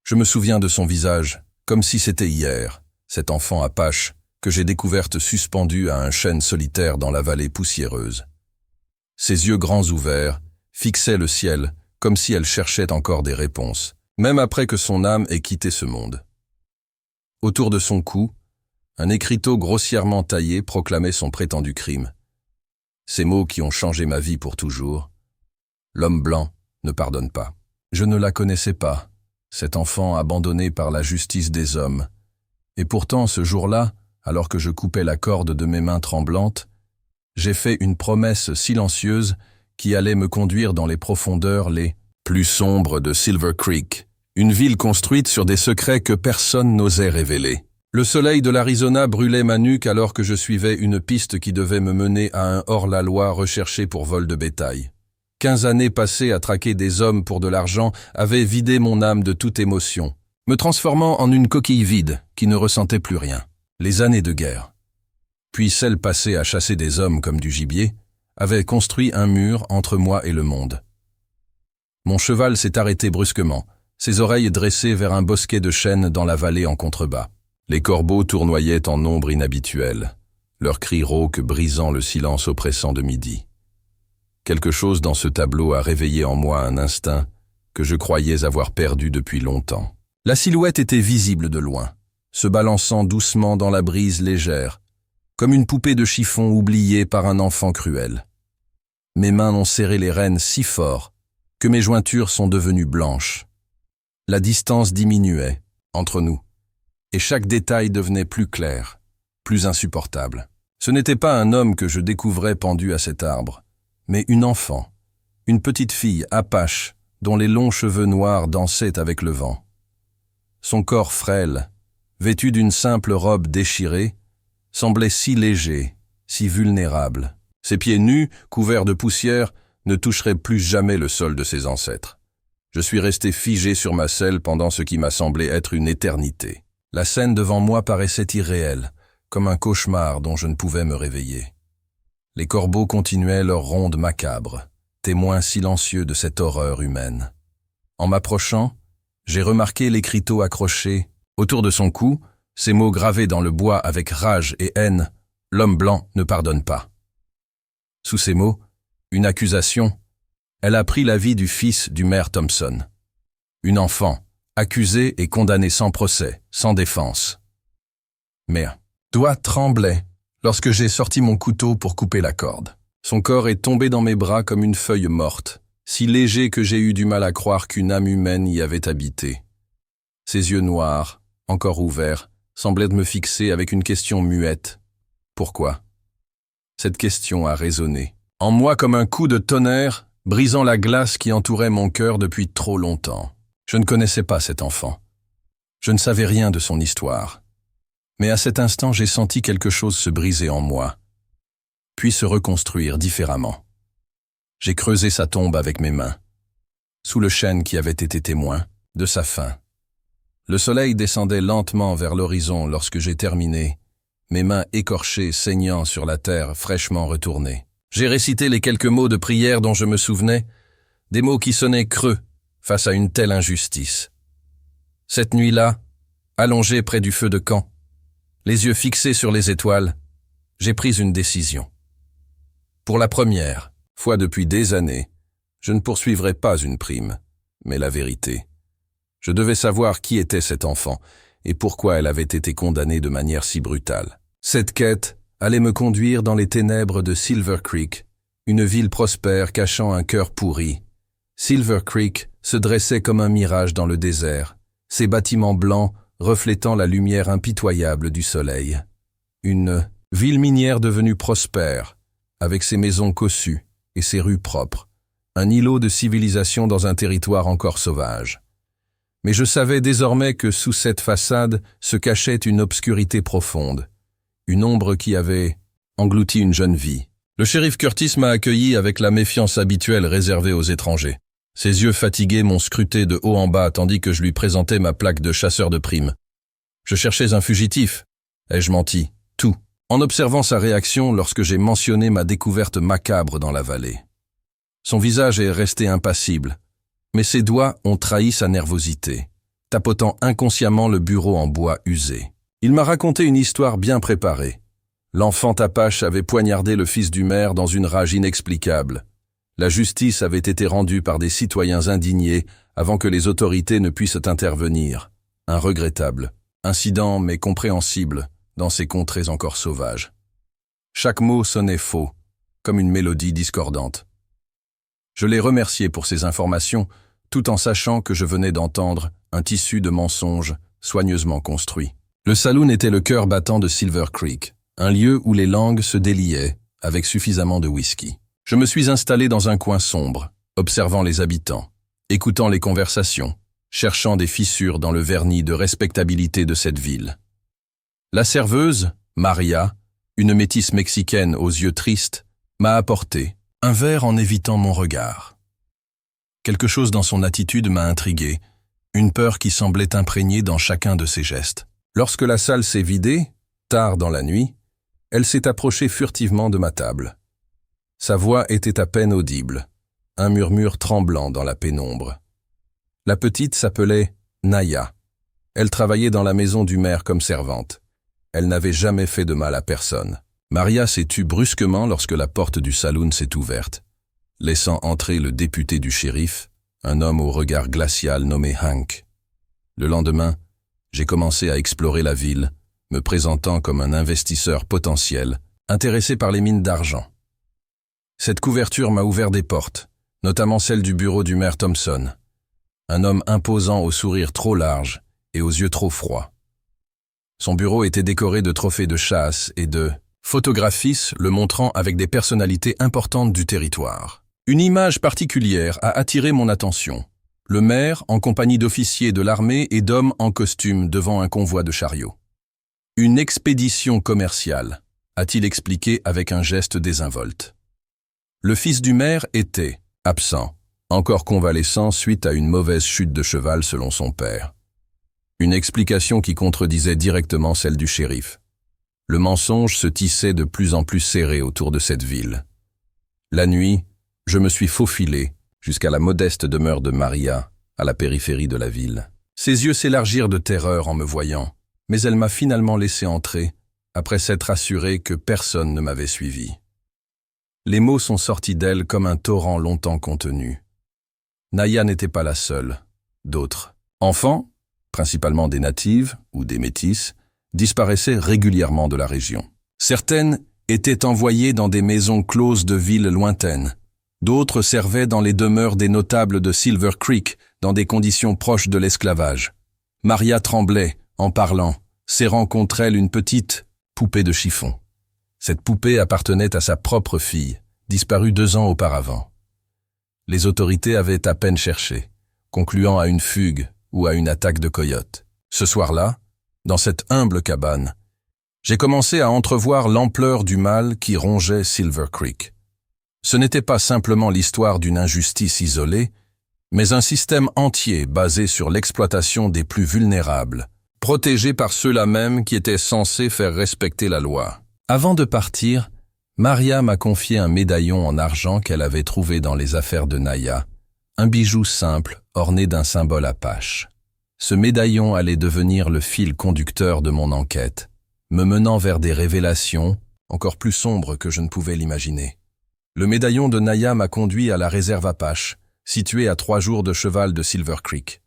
Je me souviens de son visage, comme si c'était hier, cet enfant apache que j'ai découverte suspendue à un chêne solitaire dans la vallée poussiéreuse. Ses yeux grands ouverts fixaient le ciel comme si elle cherchait encore des réponses, même après que son âme ait quitté ce monde. Autour de son cou, un écriteau grossièrement taillé proclamait son prétendu crime. Ces mots qui ont changé ma vie pour toujours. L'homme blanc ne pardonne pas. Je ne la connaissais pas, cet enfant abandonné par la justice des hommes. Et pourtant, ce jour-là, alors que je coupais la corde de mes mains tremblantes, j'ai fait une promesse silencieuse qui allait me conduire dans les profondeurs les plus sombres de Silver Creek, une ville construite sur des secrets que personne n'osait révéler. Le soleil de l'Arizona brûlait ma nuque alors que je suivais une piste qui devait me mener à un hors-la-loi recherché pour vol de bétail. 15 années passées à traquer des hommes pour de l'argent avaient vidé mon âme de toute émotion, me transformant en une coquille vide qui ne ressentait plus rien. Les années de guerre, puis celles passées à chasser des hommes comme du gibier, avaient construit un mur entre moi et le monde. Mon cheval s'est arrêté brusquement, ses oreilles dressées vers un bosquet de chênes dans la vallée en contrebas. Les corbeaux tournoyaient en nombre inhabituel, leurs cris rauques brisant le silence oppressant de midi. Quelque chose dans ce tableau a réveillé en moi un instinct que je croyais avoir perdu depuis longtemps. La silhouette était visible de loin, se balançant doucement dans la brise légère, comme une poupée de chiffon oubliée par un enfant cruel. Mes mains ont serré les rênes si fort que mes jointures sont devenues blanches. La distance diminuait entre nous, et chaque détail devenait plus clair, plus insupportable. Ce n'était pas un homme que je découvrais pendu à cet arbre, mais une enfant, une petite fille apache dont les longs cheveux noirs dansaient avec le vent. Son corps frêle, vêtu d'une simple robe déchirée, semblait si léger, si vulnérable. Ses pieds nus, couverts de poussière, ne toucheraient plus jamais le sol de ses ancêtres. Je suis resté figé sur ma selle pendant ce qui m'a semblé être une éternité. La scène devant moi paraissait irréelle, comme un cauchemar dont je ne pouvais me réveiller. Les corbeaux continuaient leur ronde macabre, témoins silencieux de cette horreur humaine. En m'approchant, j'ai remarqué l'écriteau accroché autour de son cou, ces mots gravés dans le bois avec rage et haine, « L'homme blanc ne pardonne pas ». Sous ces mots, une accusation, elle a pris la vie du fils du maire Thompson. Une enfant, accusée et condamnée sans procès, sans défense. Mes doigts tremblaient lorsque j'ai sorti mon couteau pour couper la corde. Son corps est tombé dans mes bras comme une feuille morte, si léger que j'ai eu du mal à croire qu'une âme humaine y avait habité. Ses yeux noirs, encore ouverts, semblaient me fixer avec une question muette. Pourquoi? Cette question a résonné en moi comme un coup de tonnerre, brisant la glace qui entourait mon cœur depuis trop longtemps. Je ne connaissais pas cet enfant. Je ne savais rien de son histoire. Mais à cet instant, j'ai senti quelque chose se briser en moi, puis se reconstruire différemment. J'ai creusé sa tombe avec mes mains, sous le chêne qui avait été témoin de sa fin. Le soleil descendait lentement vers l'horizon lorsque j'ai terminé, mes mains écorchées saignant sur la terre fraîchement retournée. J'ai récité les quelques mots de prière dont je me souvenais, des mots qui sonnaient creux face à une telle injustice. Cette nuit-là, allongé près du feu de camp, les yeux fixés sur les étoiles, j'ai pris une décision. Pour la première fois depuis des années, je ne poursuivrai pas une prime, mais la vérité. Je devais savoir qui était cet enfant et pourquoi elle avait été condamnée de manière si brutale. Cette quête allait me conduire dans les ténèbres de Silver Creek, une ville prospère cachant un cœur pourri. Silver Creek se dressait comme un mirage dans le désert, ses bâtiments blancs reflétant la lumière impitoyable du soleil. Une ville minière devenue prospère, avec ses maisons cossues et ses rues propres, un îlot de civilisation dans un territoire encore sauvage. Mais je savais désormais que sous cette façade se cachait une obscurité profonde, une ombre qui avait englouti une jeune vie. Le shérif Curtis m'a accueilli avec la méfiance habituelle réservée aux étrangers. Ses yeux fatigués m'ont scruté de haut en bas tandis que je lui présentais ma plaque de chasseur de primes. Je cherchais un fugitif. Ai-je menti? Tout. En observant sa réaction lorsque j'ai mentionné ma découverte macabre dans la vallée. Son visage est resté impassible, mais ses doigts ont trahi sa nervosité. tapotant inconsciemment le bureau en bois usé. Il m'a raconté une histoire bien préparée. L'enfant Apache avait poignardé le fils du maire dans une rage inexplicable. La justice avait été rendue par des citoyens indignés avant que les autorités ne puissent intervenir. Un regrettable incident, mais compréhensible, dans ces contrées encore sauvages. Chaque mot sonnait faux, comme une mélodie discordante. Je l'ai remercié pour ces informations, tout en sachant que je venais d'entendre un tissu de mensonges soigneusement construit. Le saloon était le cœur battant de Silver Creek, un lieu où les langues se déliaient avec suffisamment de whisky. Je me suis installé dans un coin sombre, observant les habitants, écoutant les conversations, cherchant des fissures dans le vernis de respectabilité de cette ville. La serveuse, Maria, une métisse mexicaine aux yeux tristes, m'a apporté un verre en évitant mon regard. Quelque chose dans son attitude m'a intrigué, une peur qui semblait imprégnée dans chacun de ses gestes. Lorsque la salle s'est vidée, tard dans la nuit, elle s'est approchée furtivement de ma table. Sa voix était à peine audible, un murmure tremblant dans la pénombre. La petite s'appelait Naya. Elle travaillait dans la maison du maire comme servante. Elle n'avait jamais fait de mal à personne. Maria s'est tue brusquement lorsque la porte du saloon s'est ouverte, laissant entrer le député du shérif, un homme au regard glacial nommé Hank. Le lendemain, j'ai commencé à explorer la ville, me présentant comme un investisseur potentiel, intéressé par les mines d'argent. Cette couverture m'a ouvert des portes, notamment celle du bureau du maire Thompson, un homme imposant au sourire trop large et aux yeux trop froids. Son bureau était décoré de trophées de chasse et de photographies le montrant avec des personnalités importantes du territoire. Une image particulière a attiré mon attention. Le maire, en compagnie d'officiers de l'armée et d'hommes en costume devant un convoi de chariots. Une expédition commerciale, a-t-il expliqué avec un geste désinvolte. Le fils du maire était absent, encore convalescent suite à une mauvaise chute de cheval selon son père. Une explication qui contredisait directement celle du shérif. Le mensonge se tissait de plus en plus serré autour de cette ville. La nuit, je me suis faufilé jusqu'à la modeste demeure de Maria, à la périphérie de la ville. Ses yeux s'élargirent de terreur en me voyant, mais elle m'a finalement laissé entrer, après s'être assurée que personne ne m'avait suivi. Les mots sont sortis d'elle comme un torrent longtemps contenu. Naya n'était pas la seule. D'autres enfants, principalement des natives ou des métisses, disparaissaient régulièrement de la région. Certaines étaient envoyées dans des maisons closes de villes lointaines. D'autres servaient dans les demeures des notables de Silver Creek, dans des conditions proches de l'esclavage. Maria tremblait, en parlant, serrant contre elle une petite poupée de chiffon. Cette poupée appartenait à sa propre fille, disparue 2 ans auparavant. Les autorités avaient à peine cherché, concluant à une fugue ou à une attaque de coyotes. Ce soir-là, dans cette humble cabane, j'ai commencé à entrevoir l'ampleur du mal qui rongeait Silver Creek. Ce n'était pas simplement l'histoire d'une injustice isolée, mais un système entier basé sur l'exploitation des plus vulnérables, protégés par ceux-là même qui étaient censés faire respecter la loi. Avant de partir, Maria m'a confié un médaillon en argent qu'elle avait trouvé dans les affaires de Naya, un bijou simple orné d'un symbole apache. Ce médaillon allait devenir le fil conducteur de mon enquête, me menant vers des révélations encore plus sombres que je ne pouvais l'imaginer. Le médaillon de Naya m'a conduit à la réserve apache, située à 3 jours de cheval de Silver Creek.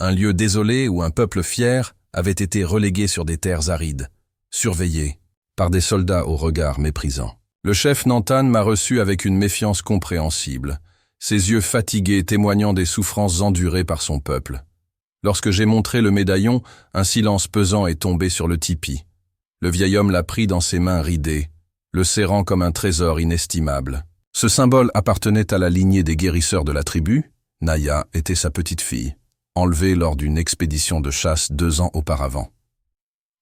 Un lieu désolé où un peuple fier avait été relégué sur des terres arides, surveillé par des soldats au regard méprisant. Le chef Nantan m'a reçu avec une méfiance compréhensible, ses yeux fatigués témoignant des souffrances endurées par son peuple. Lorsque j'ai montré le médaillon, un silence pesant est tombé sur le tipi. Le vieil homme l'a pris dans ses mains ridées, le serrant comme un trésor inestimable. Ce symbole appartenait à la lignée des guérisseurs de la tribu. Naya était sa petite fille, enlevée lors d'une expédition de chasse 2 ans auparavant.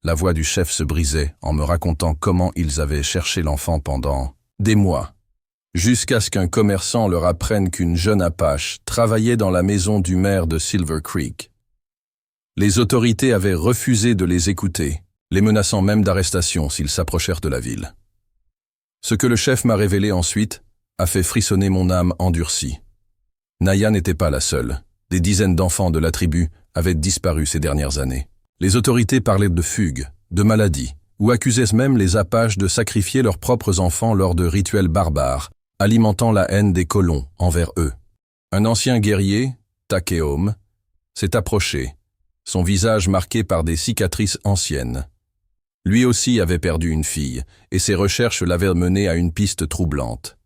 La voix du chef se brisait en me racontant comment ils avaient cherché l'enfant pendant des mois, jusqu'à ce qu'un commerçant leur apprenne qu'une jeune Apache travaillait dans la maison du maire de Silver Creek. Les autorités avaient refusé de les écouter, les menaçant même d'arrestation s'ils s'approchèrent de la ville. Ce que le chef m'a révélé ensuite a fait frissonner mon âme endurcie. Naya n'était pas la seule. Des dizaines d'enfants de la tribu avaient disparu ces dernières années. Les autorités parlaient de fugues, de maladies, ou accusaient même les Apaches de sacrifier leurs propres enfants lors de rituels barbares, alimentant la haine des colons envers eux. Un ancien guerrier, Takeom, s'est approché, son visage marqué par des cicatrices anciennes. Lui aussi avait perdu une fille, et ses recherches l'avaient mené à une piste troublante.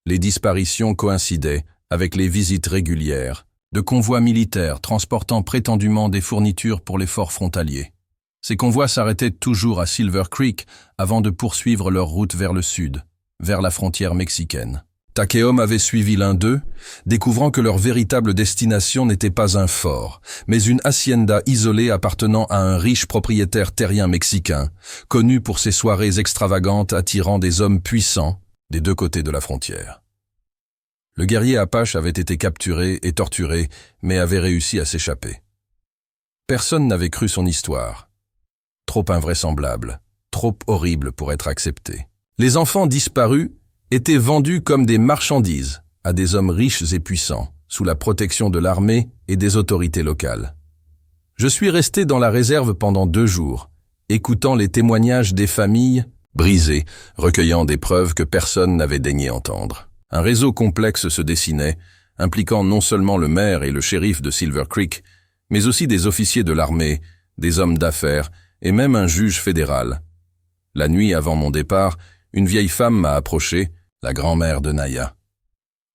Les disparitions coïncidaient avec les visites régulières de convois militaires transportant prétendument des fournitures pour les forts frontaliers. Ces convois s'arrêtaient toujours à Silver Creek avant de poursuivre leur route vers le sud, vers la frontière mexicaine. Takeom avait suivi l'un d'eux, découvrant que leur véritable destination n'était pas un fort, mais une hacienda isolée appartenant à un riche propriétaire terrien mexicain, connu pour ses soirées extravagantes attirant des hommes puissants des deux côtés de la frontière. Le guerrier Apache avait été capturé et torturé, mais avait réussi à s'échapper. Personne n'avait cru son histoire. Trop invraisemblable, trop horrible pour être accepté. Les enfants disparus étaient vendus comme des marchandises à des hommes riches et puissants, sous la protection de l'armée et des autorités locales. Je suis resté dans la réserve pendant 2 jours, écoutant les témoignages des familles brisées, recueillant des preuves que personne n'avait daigné entendre. Un réseau complexe se dessinait, impliquant non seulement le maire et le shérif de Silver Creek, mais aussi des officiers de l'armée, des hommes d'affaires et même un juge fédéral. La nuit avant mon départ, une vieille femme m'a approché, la grand-mère de Naya.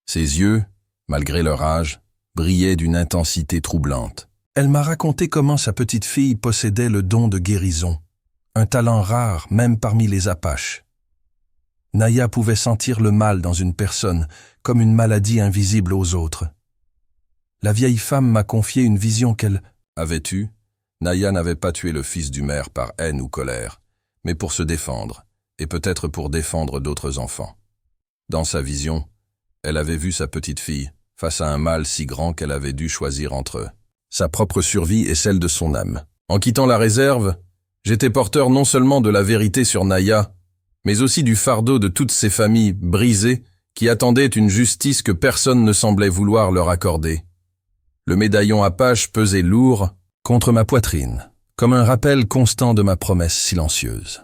Ses yeux, malgré leur âge, brillaient d'une intensité troublante. Elle m'a raconté comment sa petite fille possédait le don de guérison, un talent rare même parmi les Apaches. Naya pouvait sentir le mal dans une personne, comme une maladie invisible aux autres. La vieille femme m'a confié une vision qu'elle avait eue. Naya n'avait pas tué le fils du maire par haine ou colère, mais pour se défendre, et peut-être pour défendre d'autres enfants. Dans sa vision, elle avait vu sa petite fille face à un mal si grand qu'elle avait dû choisir entre sa propre survie et celle de son âme. En quittant la réserve, j'étais porteur non seulement de la vérité sur Naya, mais aussi du fardeau de toutes ces familles brisées qui attendaient une justice que personne ne semblait vouloir leur accorder. Le médaillon Apache pesait lourd contre ma poitrine, comme un rappel constant de ma promesse silencieuse.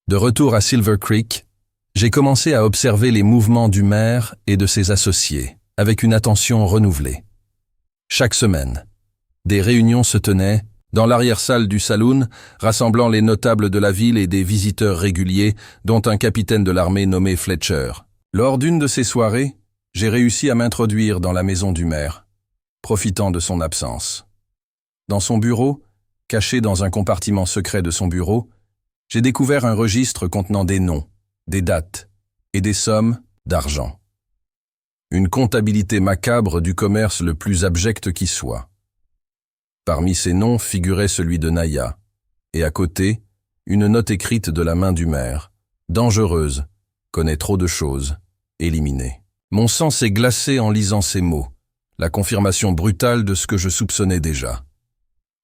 De retour à Silver Creek, j'ai commencé à observer les mouvements du maire et de ses associés, avec une attention renouvelée. Chaque semaine, des réunions se tenaient dans l'arrière-salle du saloon, rassemblant les notables de la ville et des visiteurs réguliers, dont un capitaine de l'armée nommé Fletcher. Lors d'une de ces soirées, j'ai réussi à m'introduire dans la maison du maire, profitant de son absence. Dans son bureau, caché dans un compartiment secret de son bureau, j'ai découvert un registre contenant des noms, des dates et des sommes d'argent. Une comptabilité macabre du commerce le plus abject qui soit. Parmi ces noms figurait celui de Naya, et à côté, une note écrite de la main du maire, dangereuse, connaît trop de choses, éliminée. Mon sang s'est glacé en lisant ces mots, la confirmation brutale de ce que je soupçonnais déjà.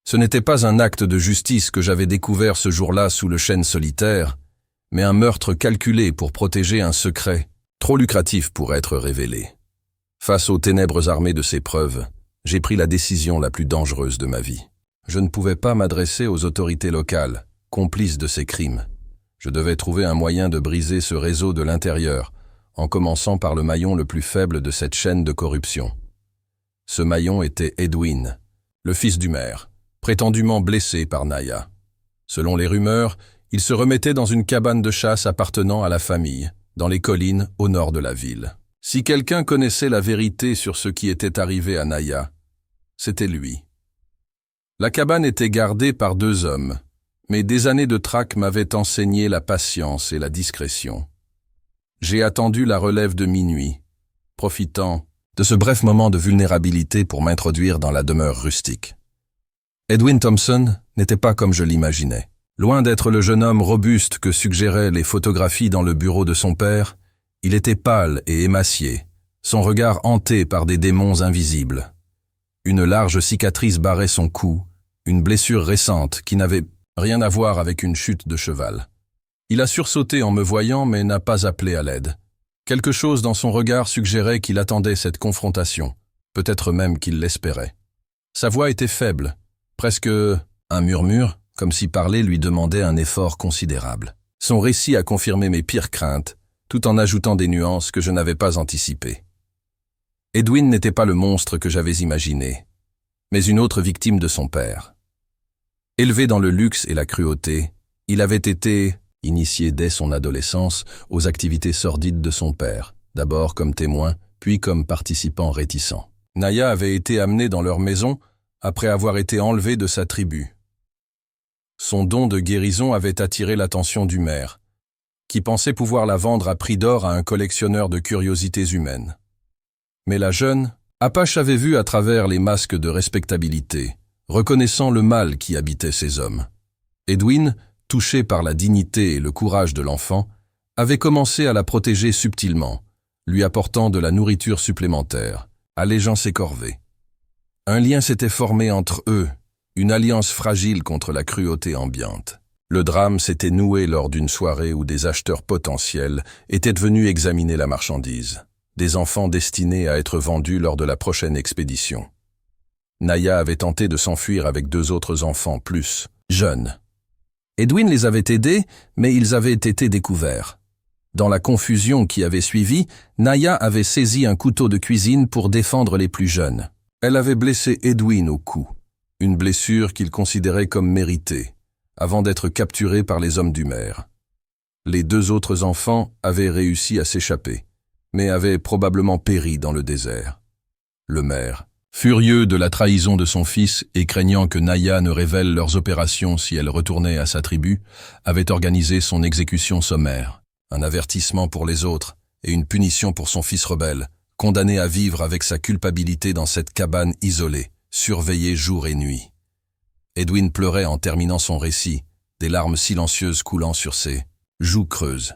Ce n'était pas un acte de justice que j'avais découvert ce jour-là sous le chêne solitaire, mais un meurtre calculé pour protéger un secret, trop lucratif pour être révélé. Face aux ténèbres armées de ces preuves, j'ai pris la décision la plus dangereuse de ma vie. Je ne pouvais pas m'adresser aux autorités locales, complices de ces crimes. Je devais trouver un moyen de briser ce réseau de l'intérieur, en commençant par le maillon le plus faible de cette chaîne de corruption. Ce maillon était Edwin, le fils du maire, prétendument blessé par Naya. Selon les rumeurs, il se remettait dans une cabane de chasse appartenant à la famille, dans les collines au nord de la ville. Si quelqu'un connaissait la vérité sur ce qui était arrivé à Naya, c'était lui. La cabane était gardée par 2 hommes, mais des années de traque m'avaient enseigné la patience et la discrétion. J'ai attendu la relève de minuit, profitant de ce bref moment de vulnérabilité pour m'introduire dans la demeure rustique. Edwin Thompson n'était pas comme je l'imaginais. Loin d'être le jeune homme robuste que suggéraient les photographies dans le bureau de son père, il était pâle et émacié, son regard hanté par des démons invisibles. Une large cicatrice barrait son cou, une blessure récente qui n'avait rien à voir avec une chute de cheval. Il a sursauté en me voyant mais n'a pas appelé à l'aide. Quelque chose dans son regard suggérait qu'il attendait cette confrontation, peut-être même qu'il l'espérait. Sa voix était faible, presque un murmure, comme si parler lui demandait un effort considérable. Son récit a confirmé mes pires craintes, tout en ajoutant des nuances que je n'avais pas anticipées. Edwin n'était pas le monstre que j'avais imaginé, mais une autre victime de son père. Élevé dans le luxe et la cruauté, il avait été initié dès son adolescence aux activités sordides de son père, d'abord comme témoin, puis comme participant réticent. Naya avait été amenée dans leur maison après avoir été enlevée de sa tribu. Son don de guérison avait attiré l'attention du maire, qui pensait pouvoir la vendre à prix d'or à un collectionneur de curiosités humaines. Mais la jeune, Apache avait vu à travers les masques de respectabilité, reconnaissant le mal qui habitait ces hommes. Edwin, touché par la dignité et le courage de l'enfant, avait commencé à la protéger subtilement, lui apportant de la nourriture supplémentaire, allégeant ses corvées. Un lien s'était formé entre eux, une alliance fragile contre la cruauté ambiante. Le drame s'était noué lors d'une soirée où des acheteurs potentiels étaient venus examiner la marchandise, des enfants destinés à être vendus lors de la prochaine expédition. Naya avait tenté de s'enfuir avec 2 autres enfants plus jeunes. Edwin les avait aidés, mais ils avaient été découverts. Dans la confusion qui avait suivi, Naya avait saisi un couteau de cuisine pour défendre les plus jeunes. Elle avait blessé Edwin au cou, une blessure qu'il considérait comme méritée, avant d'être capturé par les hommes du maire. Les 2 autres enfants avaient réussi à s'échapper, mais avaient probablement péri dans le désert. Le maire, furieux de la trahison de son fils et craignant que Naya ne révèle leurs opérations si elle retournait à sa tribu, avait organisé son exécution sommaire. Un avertissement pour les autres et une punition pour son fils rebelle, condamné à vivre avec sa culpabilité dans cette cabane isolée, surveillée jour et nuit. Edwin pleurait en terminant son récit, des larmes silencieuses coulant sur ses joues creuses.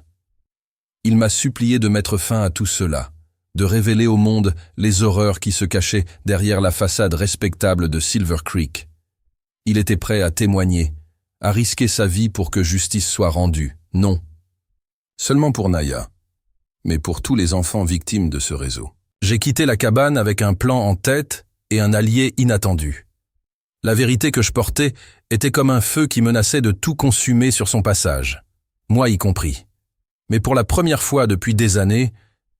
Il m'a supplié de mettre fin à tout cela, de révéler au monde les horreurs qui se cachaient derrière la façade respectable de Silver Creek. Il était prêt à témoigner, à risquer sa vie pour que justice soit rendue. Non. Seulement pour Naya, mais pour tous les enfants victimes de ce réseau. J'ai quitté la cabane avec un plan en tête et un allié inattendu. La vérité que je portais était comme un feu qui menaçait de tout consumer sur son passage, moi y compris. Mais pour la première fois depuis des années,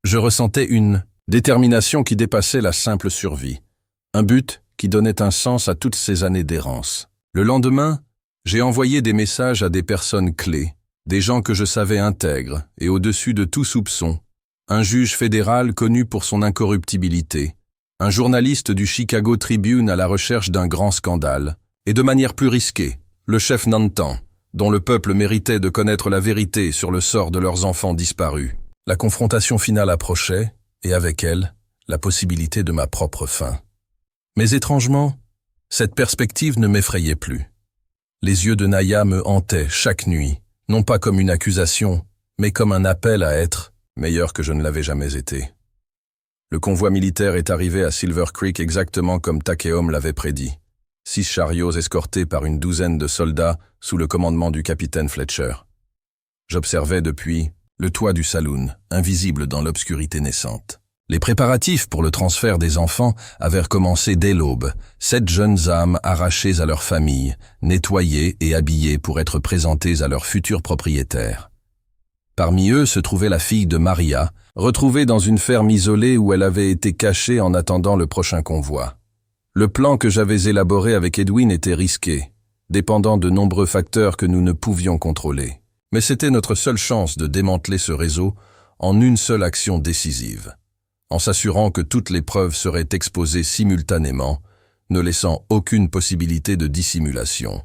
je ressentais une détermination qui dépassait la simple survie, un but qui donnait un sens à toutes ces années d'errance. Le lendemain, j'ai envoyé des messages à des personnes clés, des gens que je savais intègres et au-dessus de tout soupçon, un juge fédéral connu pour son incorruptibilité, un journaliste du Chicago Tribune à la recherche d'un grand scandale, et de manière plus risquée, le chef Nantan, dont le peuple méritait de connaître la vérité sur le sort de leurs enfants disparus. La confrontation finale approchait, et avec elle, la possibilité de ma propre fin. Mais étrangement, cette perspective ne m'effrayait plus. Les yeux de Naya me hantaient chaque nuit, non pas comme une accusation, mais comme un appel à être meilleur que je ne l'avais jamais été. Le convoi militaire est arrivé à Silver Creek exactement comme Takeom l'avait prédit. 6 chariots escortés par une 12aine de soldats sous le commandement du capitaine Fletcher. J'observais depuis le toit du saloon, invisible dans l'obscurité naissante. Les préparatifs pour le transfert des enfants avaient commencé dès l'aube, 7 jeunes âmes arrachées à leur famille, nettoyées et habillées pour être présentées à leurs futurs propriétaires. Parmi eux se trouvait la fille de Maria, retrouvée dans une ferme isolée où elle avait été cachée en attendant le prochain convoi. Le plan que j'avais élaboré avec Edwin était risqué, dépendant de nombreux facteurs que nous ne pouvions contrôler. Mais c'était notre seule chance de démanteler ce réseau en une seule action décisive, en s'assurant que toutes les preuves seraient exposées simultanément, ne laissant aucune possibilité de dissimulation.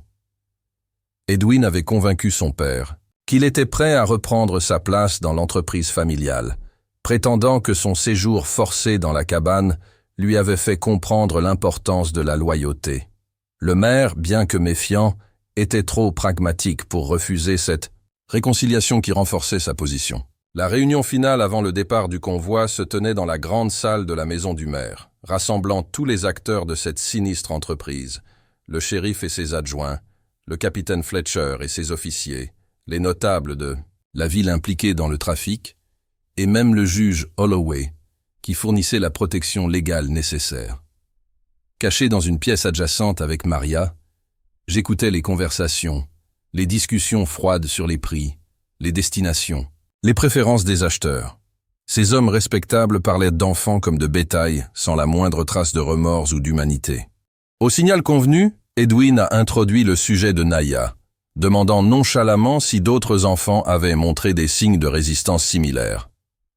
Edwin avait convaincu son père qu'il était prêt à reprendre sa place dans l'entreprise familiale, prétendant que son séjour forcé dans la cabane lui avait fait comprendre l'importance de la loyauté. Le maire, bien que méfiant, était trop pragmatique pour refuser cette réconciliation qui renforçait sa position. La réunion finale avant le départ du convoi se tenait dans la grande salle de la maison du maire, rassemblant tous les acteurs de cette sinistre entreprise, le shérif et ses adjoints, le capitaine Fletcher et ses officiers, les notables de la ville impliquée dans le trafic, et même le juge Holloway, qui fournissait la protection légale nécessaire. Caché dans une pièce adjacente avec Maria, j'écoutais les conversations, les discussions froides sur les prix, les destinations, les préférences des acheteurs. Ces hommes respectables parlaient d'enfants comme de bétail, sans la moindre trace de remords ou d'humanité. Au signal convenu, Edwin a introduit le sujet de Naya, demandant nonchalamment si d'autres enfants avaient montré des signes de résistance similaires.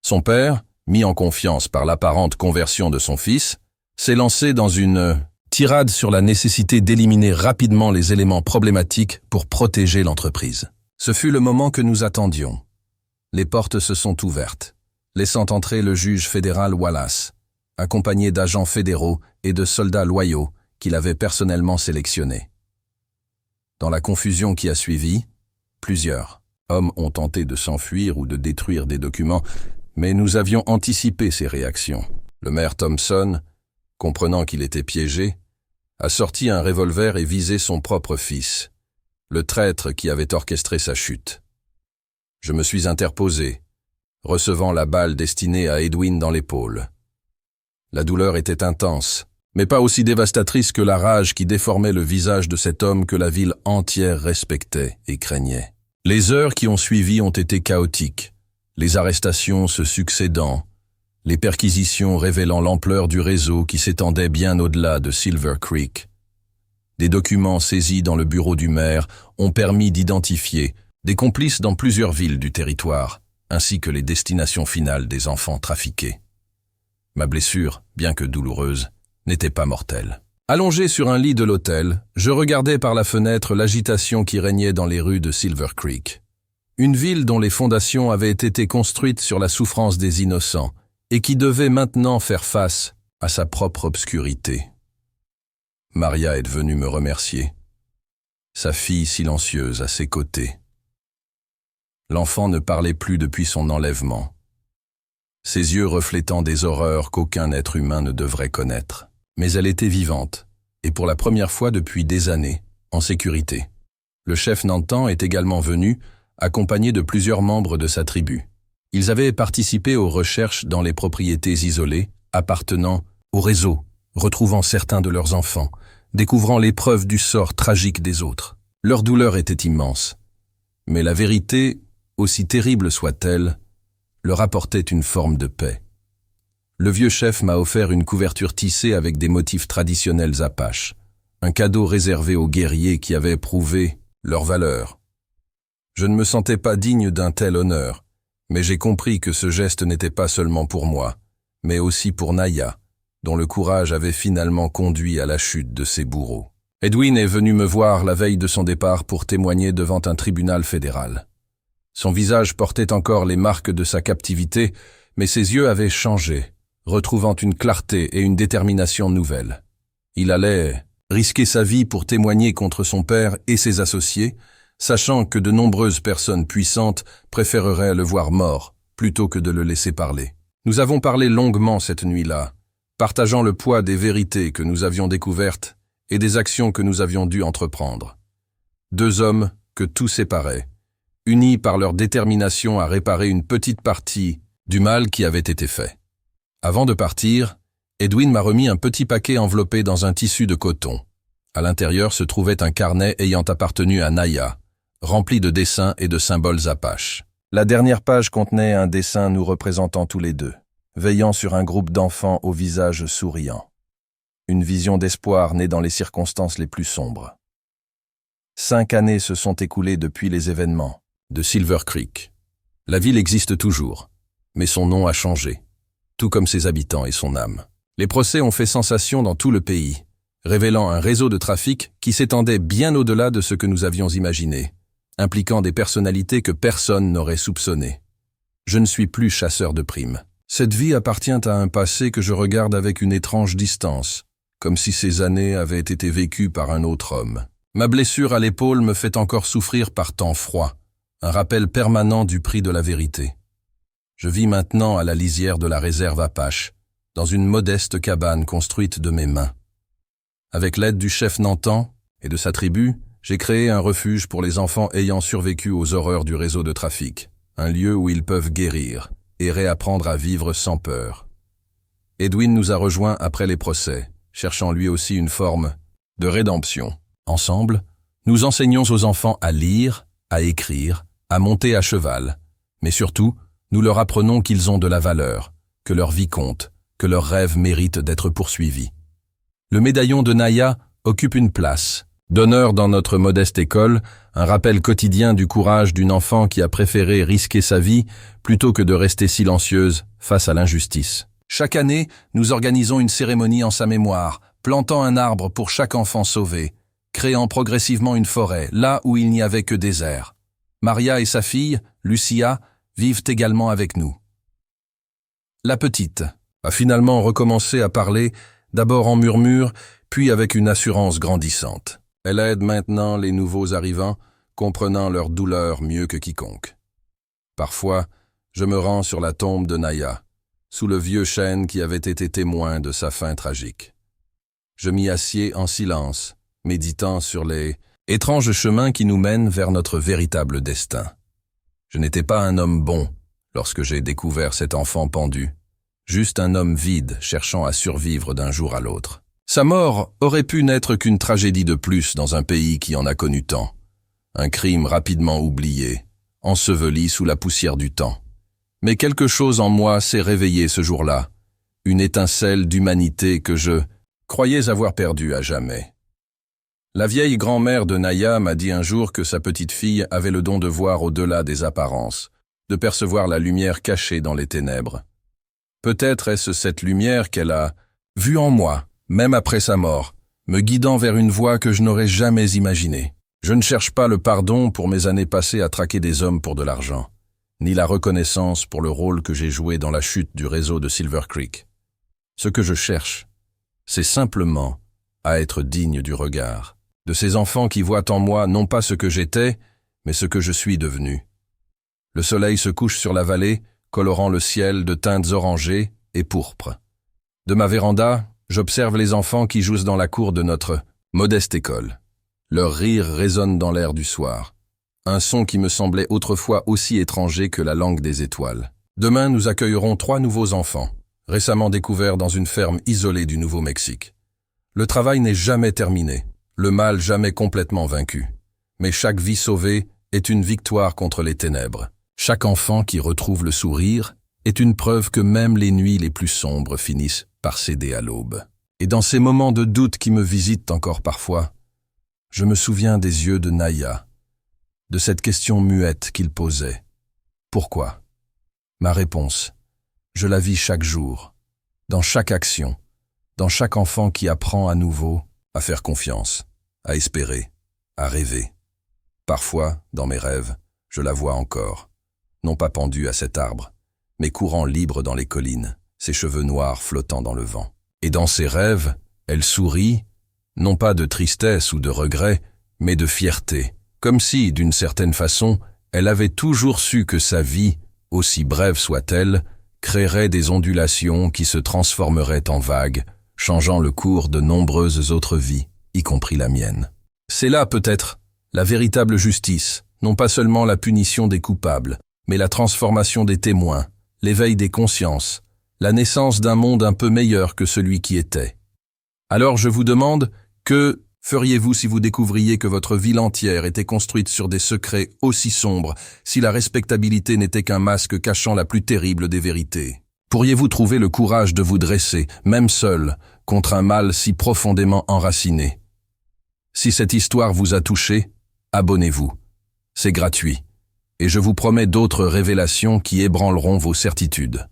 Son père, mis en confiance par l'apparente conversion de son fils, s'est lancé dans une tirade sur la nécessité d'éliminer rapidement les éléments problématiques pour protéger l'entreprise. Ce fut le moment que nous attendions. Les portes se sont ouvertes, laissant entrer le juge fédéral Wallace, accompagné d'agents fédéraux et de soldats loyaux qu'il avait personnellement sélectionnés. Dans la confusion qui a suivi, plusieurs hommes ont tenté de s'enfuir ou de détruire des documents, mais nous avions anticipé ces réactions. Le maire Thompson, comprenant qu'il était piégé, a sorti un revolver et visé son propre fils, le traître qui avait orchestré sa chute. Je me suis interposé, recevant la balle destinée à Edwin dans l'épaule. La douleur était intense, mais pas aussi dévastatrice que la rage qui déformait le visage de cet homme que la ville entière respectait et craignait. Les heures qui ont suivi ont été chaotiques, les arrestations se succédant, les perquisitions révélant l'ampleur du réseau qui s'étendait bien au-delà de Silver Creek. Des documents saisis dans le bureau du maire ont permis d'identifier des complices dans plusieurs villes du territoire, ainsi que les destinations finales des enfants trafiqués. Ma blessure, bien que douloureuse, n'était pas mortelle. Allongé sur un lit de l'hôtel, je regardais par la fenêtre l'agitation qui régnait dans les rues de Silver Creek. Une ville dont les fondations avaient été construites sur la souffrance des innocents et qui devait maintenant faire face à sa propre obscurité. Maria est venue me remercier, sa fille silencieuse à ses côtés. L'enfant ne parlait plus depuis son enlèvement, ses yeux reflétant des horreurs qu'aucun être humain ne devrait connaître. Mais elle était vivante, et pour la première fois depuis des années, en sécurité. Le chef Nantan est également venu, accompagné de plusieurs membres de sa tribu. Ils avaient participé aux recherches dans les propriétés isolées, appartenant au réseau, retrouvant certains de leurs enfants, découvrant les preuves du sort tragique des autres. Leur douleur était immense, mais la vérité, aussi terrible soit-elle, leur apportait une forme de paix. Le vieux chef m'a offert une couverture tissée avec des motifs traditionnels apaches, un cadeau réservé aux guerriers qui avaient prouvé leur valeur. Je ne me sentais pas digne d'un tel honneur, mais j'ai compris que ce geste n'était pas seulement pour moi, mais aussi pour Naya, dont le courage avait finalement conduit à la chute de ses bourreaux. Edwin est venu me voir la veille de son départ pour témoigner devant un tribunal fédéral. Son visage portait encore les marques de sa captivité, mais ses yeux avaient changé, retrouvant une clarté et une détermination nouvelles. Il allait risquer sa vie pour témoigner contre son père et ses associés, sachant que de nombreuses personnes puissantes préféreraient le voir mort plutôt que de le laisser parler. Nous avons parlé longuement cette nuit-là, partageant le poids des vérités que nous avions découvertes et des actions que nous avions dû entreprendre. Deux hommes que tout séparait, unis par leur détermination à réparer une petite partie du mal qui avait été fait. Avant de partir, Edwin m'a remis un petit paquet enveloppé dans un tissu de coton. À l'intérieur se trouvait un carnet ayant appartenu à Naya, rempli de dessins et de symboles apaches. La dernière page contenait un dessin nous représentant tous les deux, veillant sur un groupe d'enfants au visage souriant. Une vision d'espoir née dans les circonstances les plus sombres. 5 années se sont écoulées depuis les événements de Silver Creek. La ville existe toujours, mais son nom a changé, tout comme ses habitants et son âme. Les procès ont fait sensation dans tout le pays, révélant un réseau de trafic qui s'étendait bien au-delà de ce que nous avions imaginé, impliquant des personnalités que personne n'aurait soupçonnées. Je ne suis plus chasseur de primes. Cette vie appartient à un passé que je regarde avec une étrange distance, comme si ces années avaient été vécues par un autre homme. Ma blessure à l'épaule me fait encore souffrir par temps froid, un rappel permanent du prix de la vérité. Je vis maintenant à la lisière de la réserve Apache, dans une modeste cabane construite de mes mains. Avec l'aide du chef Nantan et de sa tribu, j'ai créé un refuge pour les enfants ayant survécu aux horreurs du réseau de trafic, un lieu où ils peuvent guérir et réapprendre à vivre sans peur. Edwin nous a rejoints après les procès, cherchant lui aussi une forme de rédemption. Ensemble, nous enseignons aux enfants à lire, à écrire, à monter à cheval, mais surtout, nous leur apprenons qu'ils ont de la valeur, que leur vie compte, que leurs rêves méritent d'être poursuivis. Le médaillon de Naya occupe une place d'honneur dans notre modeste école, un rappel quotidien du courage d'une enfant qui a préféré risquer sa vie plutôt que de rester silencieuse face à l'injustice. Chaque année, nous organisons une cérémonie en sa mémoire, plantant un arbre pour chaque enfant sauvé, créant progressivement une forêt là où il n'y avait que désert. Maria et sa fille, Lucia, vivent également avec nous. La petite a finalement recommencé à parler, d'abord en murmure, puis avec une assurance grandissante. Elle aide maintenant les nouveaux arrivants, comprenant leur douleur mieux que quiconque. Parfois, je me rends sur la tombe de Naya, sous le vieux chêne qui avait été témoin de sa fin tragique. Je m'y assieds en silence, méditant sur les étranges chemins qui nous mènent vers notre véritable destin. Je n'étais pas un homme bon lorsque j'ai découvert cet enfant pendu, juste un homme vide cherchant à survivre d'un jour à l'autre. Sa mort aurait pu n'être qu'une tragédie de plus dans un pays qui en a connu tant. Un crime rapidement oublié, enseveli sous la poussière du temps. Mais quelque chose en moi s'est réveillé ce jour-là, une étincelle d'humanité que je croyais avoir perdue à jamais. La vieille grand-mère de Naya m'a dit un jour que sa petite fille avait le don de voir au-delà des apparences, de percevoir la lumière cachée dans les ténèbres. Peut-être est-ce cette lumière qu'elle a vue en moi, même après sa mort, me guidant vers une voie que je n'aurais jamais imaginée. Je ne cherche pas le pardon pour mes années passées à traquer des hommes pour de l'argent, ni la reconnaissance pour le rôle que j'ai joué dans la chute du réseau de Silver Creek. Ce que je cherche, c'est simplement à être digne du regard de ces enfants qui voient en moi non pas ce que j'étais, mais ce que je suis devenu. Le soleil se couche sur la vallée, colorant le ciel de teintes orangées et pourpres. De ma véranda, j'observe les enfants qui jouent dans la cour de notre modeste école. Leur rire résonne dans l'air du soir. Un son qui me semblait autrefois aussi étranger que la langue des étoiles. Demain, nous accueillerons 3 nouveaux enfants, récemment découverts dans une ferme isolée du Nouveau-Mexique. Le travail n'est jamais terminé, le mal jamais complètement vaincu. Mais chaque vie sauvée est une victoire contre les ténèbres. Chaque enfant qui retrouve le sourire est une preuve que même les nuits les plus sombres finissent par céder à l'aube. Et dans ces moments de doute qui me visitent encore parfois, je me souviens des yeux de Naya, de cette question muette qu'il posait. Pourquoi? Ma réponse, je la vis chaque jour, dans chaque action, dans chaque enfant qui apprend à nouveau à faire confiance, à espérer, à rêver. Parfois, dans mes rêves, je la vois encore, non pas pendue à cet arbre, mais courant libre dans les collines, ses cheveux noirs flottant dans le vent. Et dans ses rêves, elle sourit, non pas de tristesse ou de regret, mais de fierté, comme si, d'une certaine façon, elle avait toujours su que sa vie, aussi brève soit-elle, créerait des ondulations qui se transformeraient en vagues, changeant le cours de nombreuses autres vies, y compris la mienne. C'est là, peut-être, la véritable justice, non pas seulement la punition des coupables, mais la transformation des témoins, l'éveil des consciences, la naissance d'un monde un peu meilleur que celui qui était. Alors je vous demande, que feriez-vous si vous découvriez que votre ville entière était construite sur des secrets aussi sombres, si la respectabilité n'était qu'un masque cachant la plus terrible des vérités? Pourriez-vous trouver le courage de vous dresser, même seul, contre un mal si profondément enraciné? Si cette histoire vous a touché, abonnez-vous. C'est gratuit. Et je vous promets d'autres révélations qui ébranleront vos certitudes.